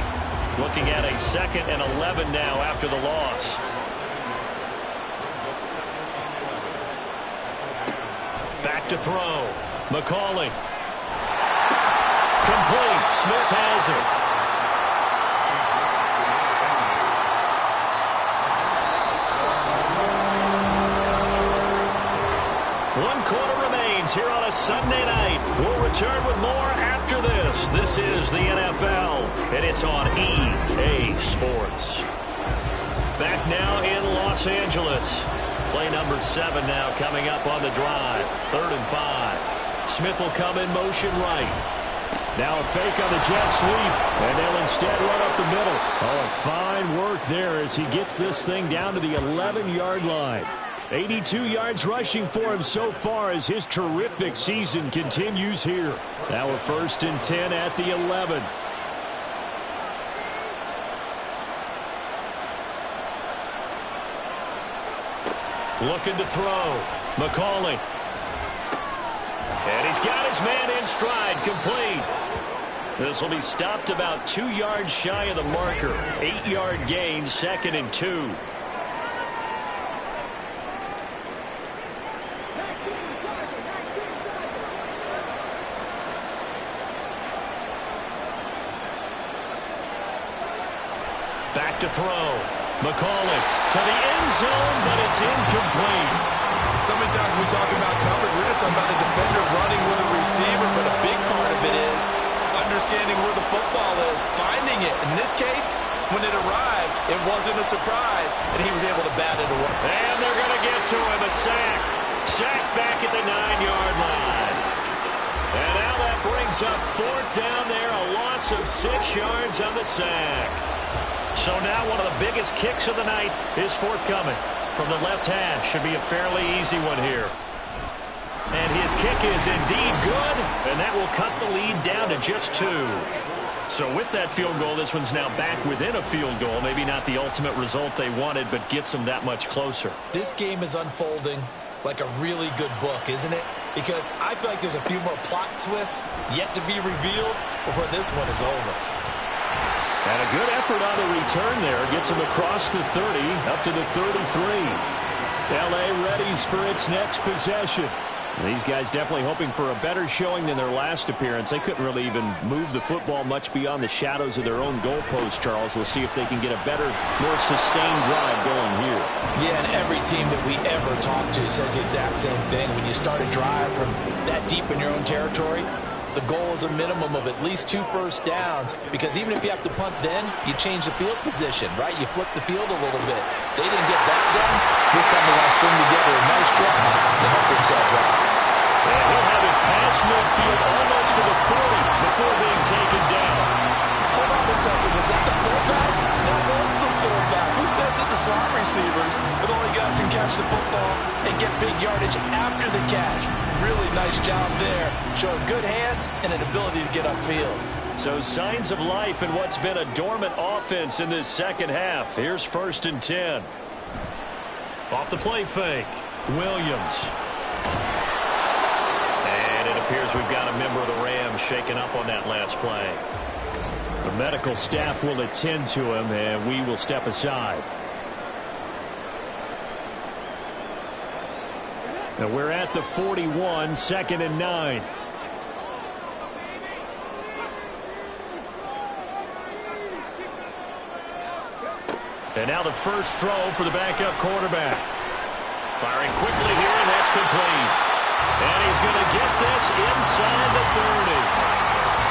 Looking at a 2nd and 11 now after the loss. Back to throw. McCauley. Complete. Smith has it. One quarter remains here on a Sunday night. We'll return with more after this. This is the NFL, and it's on EA Sports. Back now in Los Angeles. Play number 7 now coming up on the drive. 3rd and 5. Smith will come in motion right. Now a fake on the jet sweep, and they'll instead run up the middle. Oh, fine work there as he gets this thing down to the 11-yard line. 82 yards rushing for him so far as his terrific season continues here. Now a 1st and 10 at the 11. Looking to throw. McCauley. And he's got his man in stride, complete. This will be stopped about 2 yards shy of the marker. 8-yard gain, 2nd and 2. Back to throw. McCauley to the end zone, but it's incomplete. So many times when we talk about coverage, we're just talking about the defender running with a receiver, but a big part of it is understanding where the football is, finding it. In this case, when it arrived, it wasn't a surprise, and he was able to bat it away. And they're going to get to him, a sack. Sack back at the 9-yard line. And now that brings up 4th down there, a loss of 6 yards on the sack. So now one of the biggest kicks of the night is forthcoming. From the left hash, should be a fairly easy one here. And his kick is indeed good, and that will cut the lead down to just 2. So with that field goal, this one's now back within a field goal. Maybe not the ultimate result they wanted, but gets them that much closer. This game is unfolding like a really good book, isn't it? Because I feel like there's a few more plot twists yet to be revealed before this one is over. And a good effort on the return there. Gets him across the 30, up to the 33. L.A. readies for its next possession. These guys definitely hoping for a better showing than their last appearance. They couldn't really even move the football much beyond the shadows of their own goalpost, Charles. We'll see if they can get a better, more sustained drive going here. Yeah, and every team that we ever talk to says the exact same thing. When you start a drive from that deep in your own territory, the goal is a minimum of at least 2 first downs, because even if you have to punt then, you change the field position, right? You flip the field a little bit. They didn't get that done. This time they got to string together a nice drive to help themselves out. And he'll have it past midfield almost to the 40 before being taken down. Hold on a second. Was that the fullback? That was the fullback. Who says that the slot receivers are the only guys who can catch the football big yardage after the catch. Really nice job there, showing good hands and an ability to get upfield. So signs of life in what's been a dormant offense in this second half. Here's 1st and 10. Off the play fake, Williams. And it appears we've got a member of the Rams shaken up on that last play. The medical staff will attend to him, and we will step aside. Now we're at the 41, 2nd and 9. And now the first throw for the backup quarterback. Firing quickly here, and that's complete. And he's going to get this inside the 30.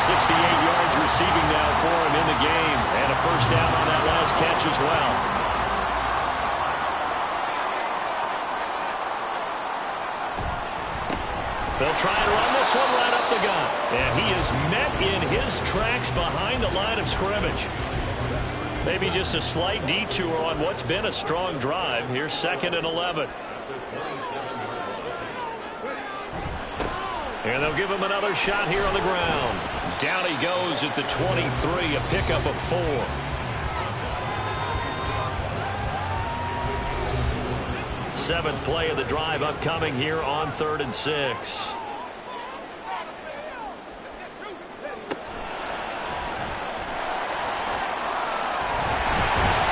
68 yards receiving now for him in the game. And a first down on that last catch as well. They'll try and run this one right up the gut. And he is met in his tracks behind the line of scrimmage. Maybe just a slight detour on what's been a strong drive. Here's 2nd and 11. And they'll give him another shot here on the ground. Down he goes at the 23, a pickup of 4. Seventh play of the drive upcoming here on 3rd and 6.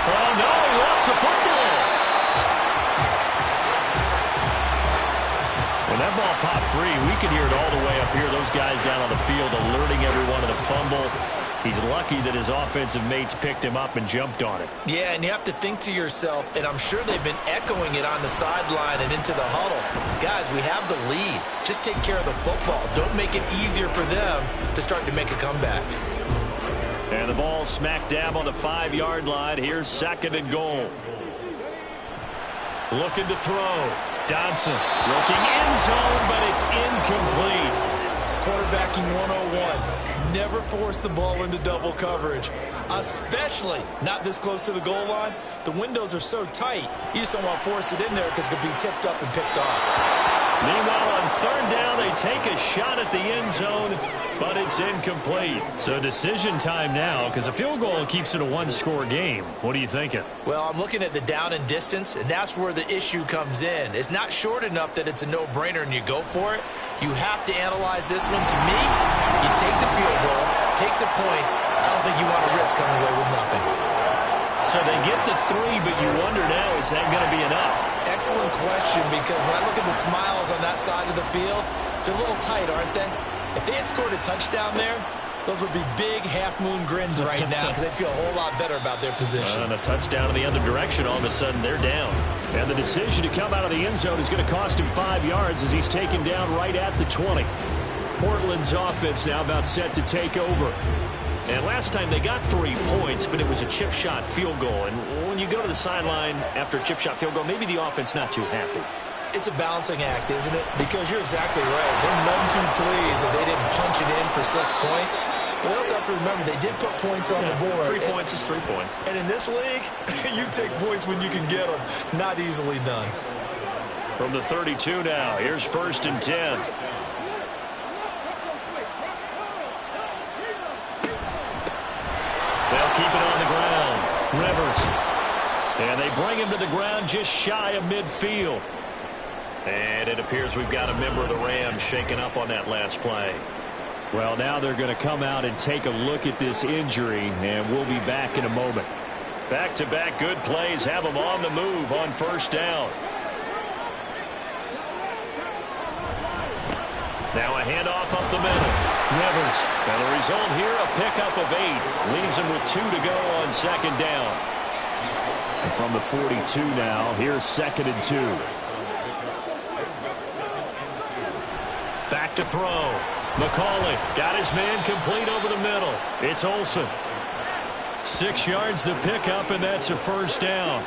Oh, no, he lost the football. When that ball popped free, we could hear it all the way up here. Those guys down on the field alerting everyone of the fumble. He's lucky that his offensive mates picked him up and jumped on it. Yeah, and you have to think to yourself, and I'm sure they've been echoing it on the sideline and into the huddle. Guys, we have the lead. Just take care of the football. Don't make it easier for them to start to make a comeback. And the ball smack dab on the 5-yard line. Here's 2nd and goal. Looking to throw. Dodson looking end zone, but it's incomplete. Quarterbacking 101. Never force the ball into double coverage, especially not this close to the goal line. The windows are so tight, you just don't want to force it in there because it could be tipped up and picked off. Meanwhile, on 3rd down, they take a shot at the end zone, but it's incomplete. So decision time now, because a field goal keeps it a 1-score game. What are you thinking? Well, I'm looking at the down and distance, and that's where the issue comes in. It's not short enough that it's a no-brainer and you go for it. You have to analyze this one. To me, you take the field goal, take the points. I don't think you want to risk coming away with nothing. So they get the 3, but you wonder now, is that going to be enough? Excellent question, because when I look at the smiles on that side of the field, they're a little tight, aren't they? If they had scored a touchdown there, those would be big half-moon grins right now because they'd feel a whole lot better about their position. And a touchdown in the other direction, all of a sudden they're down. And the decision to come out of the end zone is going to cost him 5 yards as he's taken down right at the 20. Portland's offense now about set to take over. And last time they got 3 points, but it was a chip shot field goal. And when you go to the sideline after a chip shot field goal, maybe the offense not too happy. It's a balancing act, isn't it? Because you're exactly right. They're none too pleased that they didn't punch it in for 6 points. But they also have to remember they did put points on the board. 3 points is 3 points. And in this league, you take points when you can get them. Not easily done. From the 32 now, here's 1st and 10. They'll keep it on the ground. Rivers. And they bring him to the ground just shy of midfield. And it appears we've got a member of the Rams shaken up on that last play. Well, now they're going to come out and take a look at this injury, and we'll be back in a moment. Back-to-back good plays have them on the move on 1st down. Now a handoff up the middle. Rivers. And the result here, a pickup of 8. Leaves him with 2 to go on 2nd down. And from the 42 now, here's 2nd and 2. Back to throw. McCauley got his man complete over the middle. It's Olsen. 6 yards the pickup, and that's a 1st down.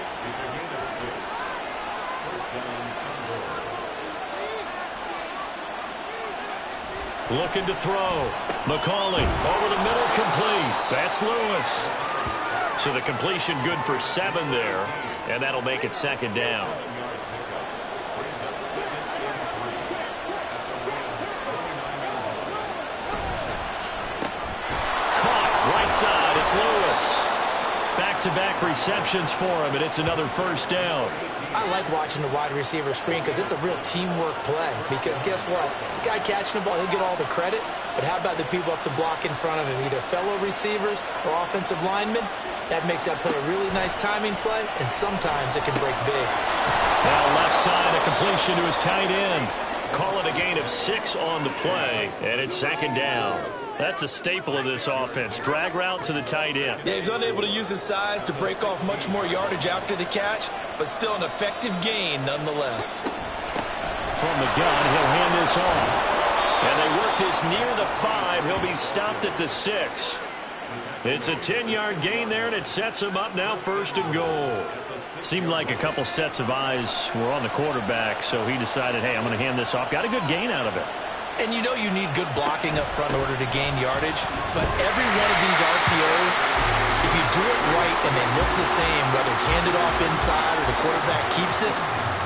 Looking to throw. McCauley over the middle, complete. That's Lewis. So the completion good for 7 there, and that'll make it 2nd down. inside. It's Lewis. Back-to-back receptions for him, and it's another first down. I like watching the wide receiver screen because it's a real teamwork play. Because guess what? The guy catching the ball, he'll get all the credit. But how about the people up to block in front of him, either fellow receivers or offensive linemen? That makes that play a really nice timing play, and sometimes it can break big. Now left side, a completion to his tight end. Call it a gain of 6 on the play, and it's second down. That's a staple of this offense. Drag route to the tight end. Yeah, he's unable to use his size to break off much more yardage after the catch, but still an effective gain nonetheless. From the gun, he'll hand this off. And they work this near the 5. He'll be stopped at the 6. It's a 10-yard gain there, and it sets him up now first and goal. Seemed like a couple sets of eyes were on the quarterback, so he decided, hey, I'm going to hand this off. Got a good gain out of it. And you know you need good blocking up front in order to gain yardage, but every one of these RPOs, if you do it right and they look the same, whether it's handed off inside or the quarterback keeps it,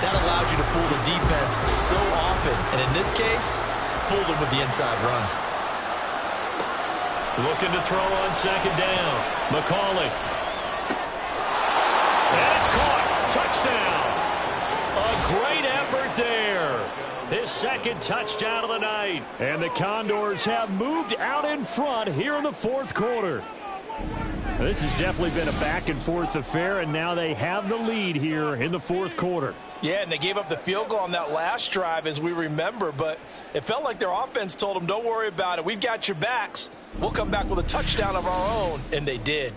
that allows you to fool the defense so often. And in this case, fooled them with the inside run. Looking to throw on second down. McCauley. And it's caught. Touchdown. A great effort there. His second touchdown of the night. And the Condors have moved out in front here in the fourth quarter. This has definitely been a back-and-forth affair, and now they have the lead here in the fourth quarter. Yeah, and they gave up the field goal on that last drive, as we remember, but it felt like their offense told them, don't worry about it. We've got your backs. We'll come back with a touchdown of our own, and they did.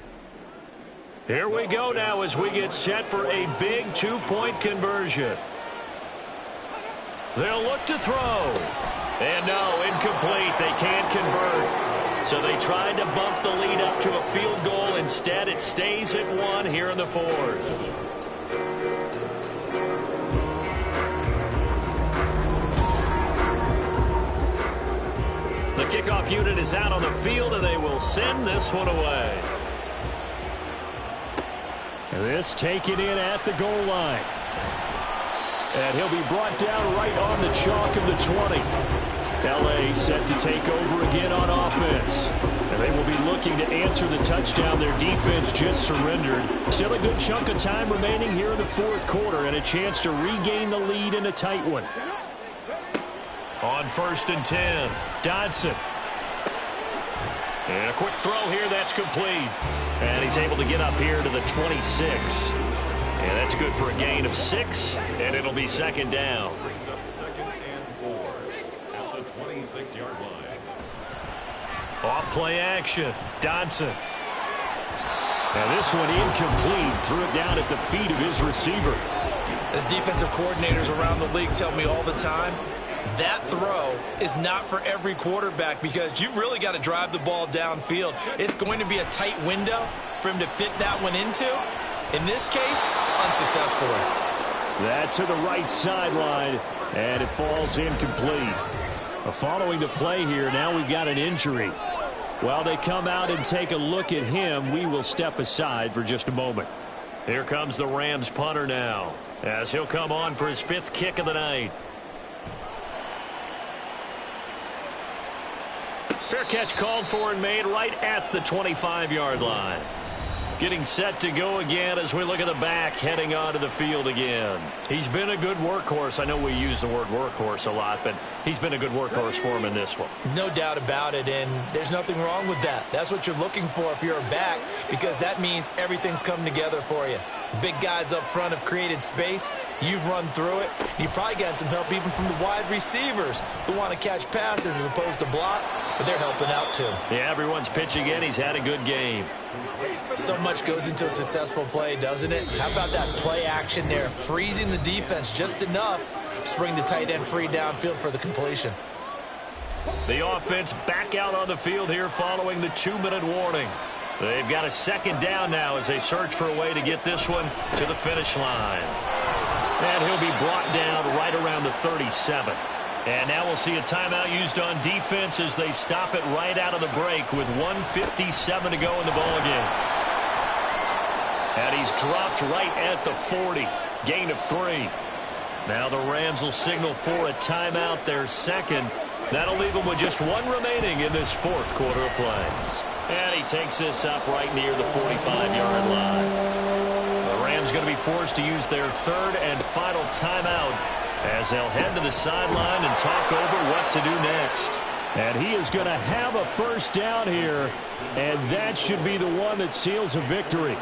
Here we go now as we get set for a big 2-point conversion. They'll look to throw. And no, incomplete. They can't convert. So they tried to bump the lead up to a field goal. Instead, it stays at 1 here in the fourth. The kickoff unit is out on the field, and they will send this one away. This taken in at the goal line. And he'll be brought down right on the chalk of the 20. L.A. set to take over again on offense. And they will be looking to answer the touchdown their defense just surrendered. Still a good chunk of time remaining here in the fourth quarter, and a chance to regain the lead in a tight one. On 1st and 10, Dodson. And a quick throw here, that's complete. And he's able to get up here to the 26. And that's good for a gain of 6, and it'll be second down. Brings up 2nd and 4 at the 26-yard line. Off play action, Dodson. And this one incomplete, threw it down at the feet of his receiver. As defensive coordinators around the league tell me all the time, that throw is not for every quarterback because you've really got to drive the ball downfield. It's going to be a tight window for him to fit that one into. In this case, unsuccessfully. That to the right sideline, and it falls incomplete. Following the play here, now we've got an injury. While they come out and take a look at him, we will step aside for just a moment. Here comes the Rams punter now, as he'll come on for his 5th kick of the night. Fair catch called for and made right at the 25-yard line. Getting set to go again as we look at the back heading onto the field again. He's been a good workhorse. I know we use the word workhorse a lot, but he's been a good workhorse for him in this one. No doubt about it, and there's nothing wrong with that. That's what you're looking for if you're a back, because that means everything's come together for you. The big guys up front have created space. You've run through it. You've probably gotten some help even from the wide receivers who want to catch passes as opposed to block, but they're helping out too. Yeah, everyone's pitching in. He's had a good game. So much goes into a successful play, doesn't it? How about that play action there, freezing the defense just enough to bring the tight end free downfield for the completion. The offense back out on the field here following the 2-minute warning. They've got a second down now as they search for a way to get this one to the finish line. And he'll be brought down right around the 37. And now we'll see a timeout used on defense as they stop it right out of the break with 1:57 to go in the ballgame. And he's dropped right at the 40. Gain of 3. Now the Rams will signal for a timeout, their second. That'll leave them with just 1 remaining in this fourth quarter of play. And he takes this up right near the 45-yard line. The Rams going to be forced to use their third and final timeout as they'll head to the sideline and talk over what to do next. And he is going to have a first down here, and that should be the one that seals a victory.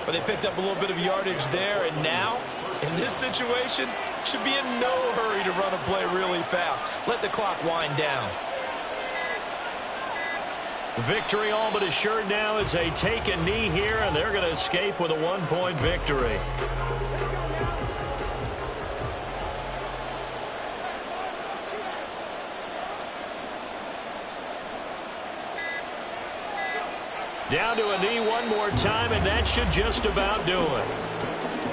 But they picked up a little bit of yardage there, and now, in this situation, should be in no hurry to run a play really fast. Let the clock wind down. Victory all but assured now as they take a knee here, and they're going to escape with a one-point victory. Down to a knee one more time, and that should just about do it.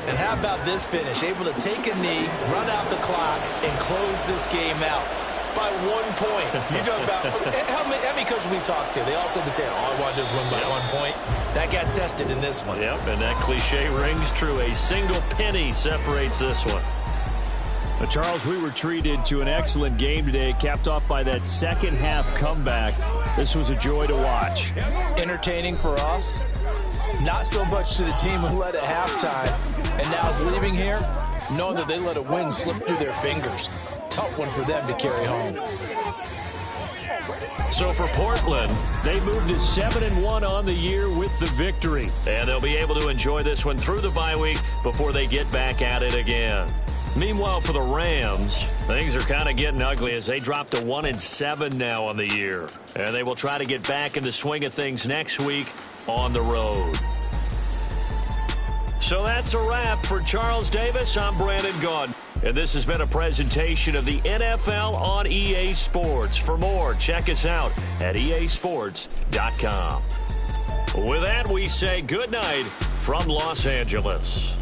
And how about this finish? Able to take a knee, run out the clock, and close this game out by 1 point. You talk about how many coaches we talked to? They all said the same. All I want to do is win by 1 point. That got tested in this one. Yep, and that cliche rings true. A single penny separates this one. Charles, we were treated to an excellent game today, capped off by that second-half comeback. This was a joy to watch. Entertaining for us. Not so much to the team who led at halftime. And now is leaving here, knowing that they let a win slip through their fingers. Tough one for them to carry home. So for Portland, they moved to 7-1 on the year with the victory. And they'll be able to enjoy this one through the bye week before they get back at it again. Meanwhile, for the Rams, things are kind of getting ugly as they drop to 1-7 now on the year. And they will try to get back in the swing of things next week on the road. So that's a wrap for Charles Davis. I'm Brandon Gaudin. And this has been a presentation of the NFL on EA Sports. For more, check us out at easports.com. With that, we say good night from Los Angeles.